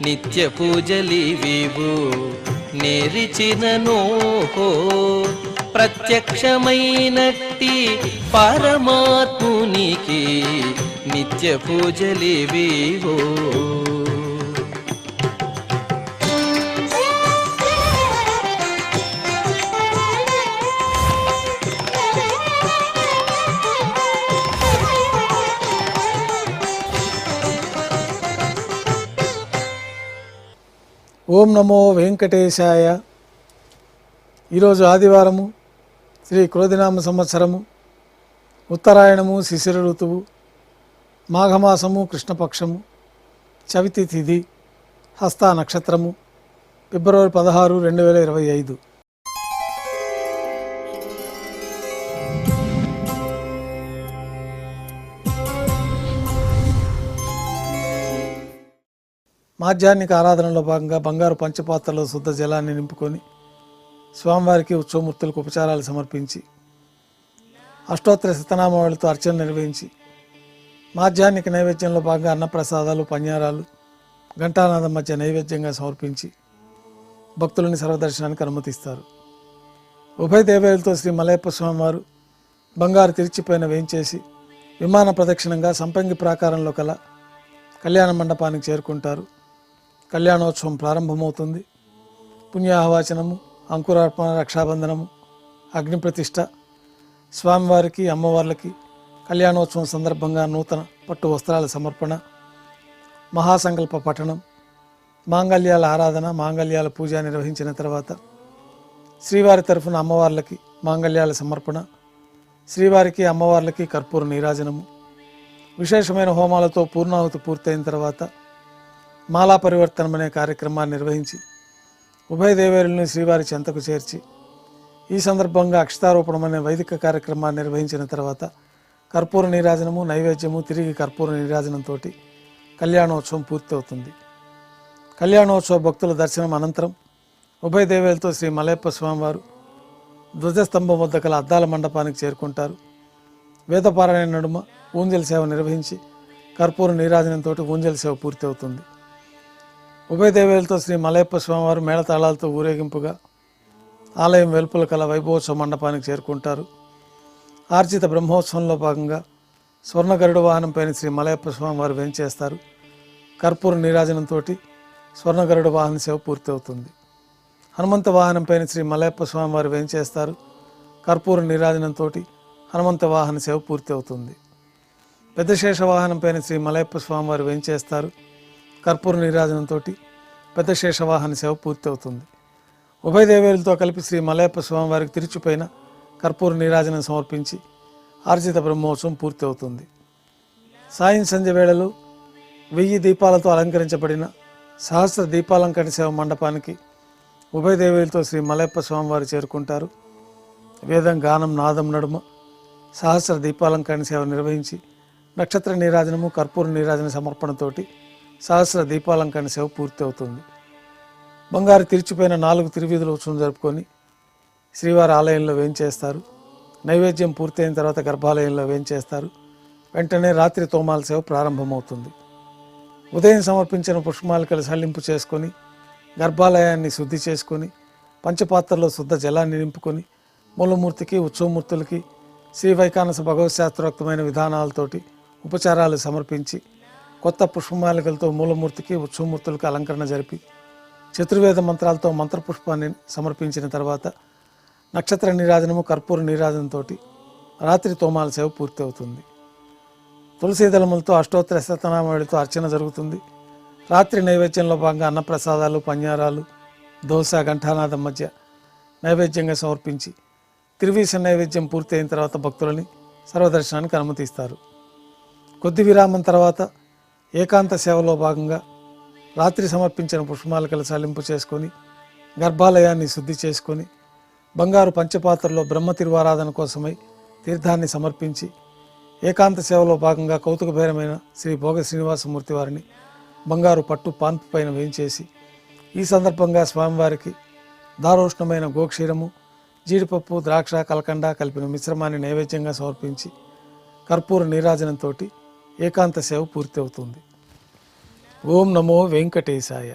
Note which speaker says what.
Speaker 1: నిత్య పూజలివివు నేరిచిననోహో ప్రత్యక్షమైనట్టి పరమాత్మునికి నిత్య పూజలివివో.
Speaker 2: ఓం నమో వెంకటేశాయ. ఈరోజు ఆదివారము, శ్రీ క్రోధినామ సంవత్సరము, ఉత్తరాయణము, శిశిర ఋతువు, మాఘమాసము, కృష్ణపక్షము, చవితి తిథి, హస్త నక్షత్రము, ఫిబ్రవరి 16, 2025. మాధ్యాహ్నిక ఆరాధనలో భాగంగా బంగారు పంచపాత్రలో శుద్ధ జలాన్ని నింపుకొని స్వామివారికి ఉత్సవమూర్తులకు ఉపచారాలు సమర్పించి అష్టోత్తర శతనామావళితో అర్చన నిర్వహించి మాధ్యాహ్నిక నైవేద్యంలో భాగంగా అన్నప్రసాదాలు, పన్యారాలు, ఘంటానాదం మధ్య నైవేద్యంగా సమర్పించి భక్తులని సర్వదర్శనానికి అనుమతిస్తారు. ఉభయ దేవేలతో శ్రీ మలయప్ప స్వామివారు బంగారు తిరిచిపైన వేయించేసి విమాన ప్రదక్షిణంగా సంపంగి ప్రాకారంలో కల కళ్యాణ మండపానికి చేరుకుంటారు. కళ్యాణోత్సవం ప్రారంభమవుతుంది. పుణ్యాహవాచనము, అంకురార్పణ, రక్షాబంధనము, అగ్నిప్రతిష్ఠ, స్వామివారికి, అమ్మవార్లకి కళ్యాణోత్సవం సందర్భంగా నూతన పట్టు వస్త్రాల సమర్పణ, మహాసంకల్ప పఠనం, మాంగళ్యాల ఆరాధన, మాంగళ్యాల పూజ నిర్వహించిన తర్వాత శ్రీవారి తరఫున అమ్మవార్లకి మాంగళ్యాల సమర్పణ, శ్రీవారికి, అమ్మవార్లకి కర్పూర నీరాజనము, విశేషమైన హోమాలతో పూర్ణాహుతి పూర్తయిన తర్వాత మాలా పరివర్తనం అనే కార్యక్రమాన్ని నిర్వహించి ఉభయ దేవేరులను శ్రీవారి చెంతకు చేర్చి ఈ సందర్భంగా అక్షతారోపణం అనే వైదిక కార్యక్రమాన్ని నిర్వహించిన తర్వాత కర్పూర నీరాజనము, నైవేద్యము, తిరిగి కర్పూర నీరాజనంతో కళ్యాణోత్సవం పూర్తవుతుంది. కళ్యాణోత్సవ భక్తుల దర్శనం అనంతరం ఉభయ దేవేలతో శ్రీ మలయప్ప స్వామివారు ధ్వజస్తంభం వద్ద కల అద్దాల మండపానికి చేరుకుంటారు. వేదపారాయణ నడుమ ఊంజల్ సేవ నిర్వహించి కర్పూర నీరాజనంతో ఊంజల్ సేవ పూర్తి అవుతుంది. ఉభయ దేవేలతో శ్రీ మలయప్ప స్వామివారు మేళతాళాలతో ఊరేగింపుగా ఆలయం వెలుపల కల వైభవోత్సవ మండపానికి చేరుకుంటారు. ఆర్జిత బ్రహ్మోత్సవంలో భాగంగా స్వర్ణ గరుడ వాహనంపైన శ్రీ మలయప్ప స్వామివారు వేంచేస్తారు. కర్పూర నీరాజనంతో స్వర్ణ గరుడ వాహన సేవ పూర్తి అవుతుంది. హనుమంత వాహనంపైన శ్రీ మలయప్ప స్వామివారు వేంచేస్తారు. కర్పూర నీరాజనంతో హనుమంత వాహన సేవ పూర్తి అవుతుంది. పెద్ద శేష వాహనంపైన శ్రీ మలయప్ప స్వామివారు వేంచేస్తారు. కర్పూర నీరాజనంతో పెద్ద శేష వాహన సేవ పూర్తి అవుతుంది. ఉభయ దేవేలతో కలిపి శ్రీ మలయప్ప స్వామివారికి తిరుచుపైన కర్పూర నీరాజనం సమర్పించి ఆర్జిత బ్రహ్మోత్సవం పూర్తి అవుతుంది. సాయం సంధ్య వేళలో 1000 దీపాలతో అలంకరించబడిన సహస్ర దీపాలంకరణ సేవ మండపానికి ఉభయ దేవేలతో శ్రీ మలయప్ప స్వామివారు చేరుకుంటారు. వేదం, గానం, నాదం నడుమ సహస్ర దీపాలంకరణ సేవ నిర్వహించి నక్షత్ర నీరాజనము, కర్పూర నీరాజన సమర్పణతోటి సహస్ర దీపాలంకరణ సేవ పూర్తి అవుతుంది. బంగారు తిరిచిపోయిన 4 తిరువీధుల ఉత్సవం జరుపుకొని శ్రీవారి ఆలయంలో వేంచేస్తారు. నైవేద్యం పూర్తయిన తర్వాత గర్భాలయంలో వేంచేస్తారు. వెంటనే రాత్రి తోమాల సేవ ప్రారంభమవుతుంది. ఉదయం సమర్పించిన పుష్పమాలికలు సల్లింపు చేసుకొని గర్భాలయాన్ని శుద్ధి చేసుకొని పంచపాత్రలో శుద్ధ జలాన్ని నింపుకొని మూలమూర్తికి, ఉత్సవమూర్తులకి శ్రీ వైకానస భగవత్ శాస్త్రోక్తమైన విధానాలతోటి ఉపచారాలు సమర్పించి కొత్త పుష్పమాలికలతో మూలమూర్తికి, ఉత్సవమూర్తులకు అలంకరణ జరిపి చతుర్వేద మంత్రాలతో మంత్రపుష్పాన్ని సమర్పించిన తర్వాత నక్షత్ర నీరాజనము, కర్పూర నీరాజనంతో రాత్రి తోమాల సేవ పూర్తి అవుతుంది. తులసీదళములతో అష్టోత్తర శతనామావళితో అర్చన జరుగుతుంది. రాత్రి నైవేద్యంలో భాగంగా అన్నప్రసాదాలు, పన్యారాలు, దోశ, ఘంటానాదం మధ్య నైవేద్యంగా సమర్పించి తిరువీస నైవేద్యం పూర్తి అయిన తర్వాత భక్తులని సర్వదర్శనానికి అనుమతిస్తారు. కొద్ది విరామం తర్వాత ఏకాంత సేవలో భాగంగా రాత్రి సమర్పించిన పుష్పమాలికలు సల్లింపు చేసుకొని గర్భాలయాన్ని శుద్ధి చేసుకొని బంగారు పంచపాత్రలో బ్రహ్మ తిరువారాధన కోసమై తీర్థాన్ని సమర్పించి ఏకాంత సేవలో భాగంగా కౌతుకభైరమైన శ్రీ భోగ శ్రీనివాసమూర్తి వారిని బంగారు పట్టు పాన్పు పైన వేయించేసి ఈ సందర్భంగా స్వామివారికి దారోష్ణమైన గోక్షీరము, జీడిపప్పు, ద్రాక్ష, కలకండ కలిపిన మిశ్రమాన్ని నైవేద్యంగా సమర్పించి కర్పూర నీరాజనంతో ఏకాంత సేవ పూర్తి అవుతుంది. ఓం నమో వెంకటేశాయ.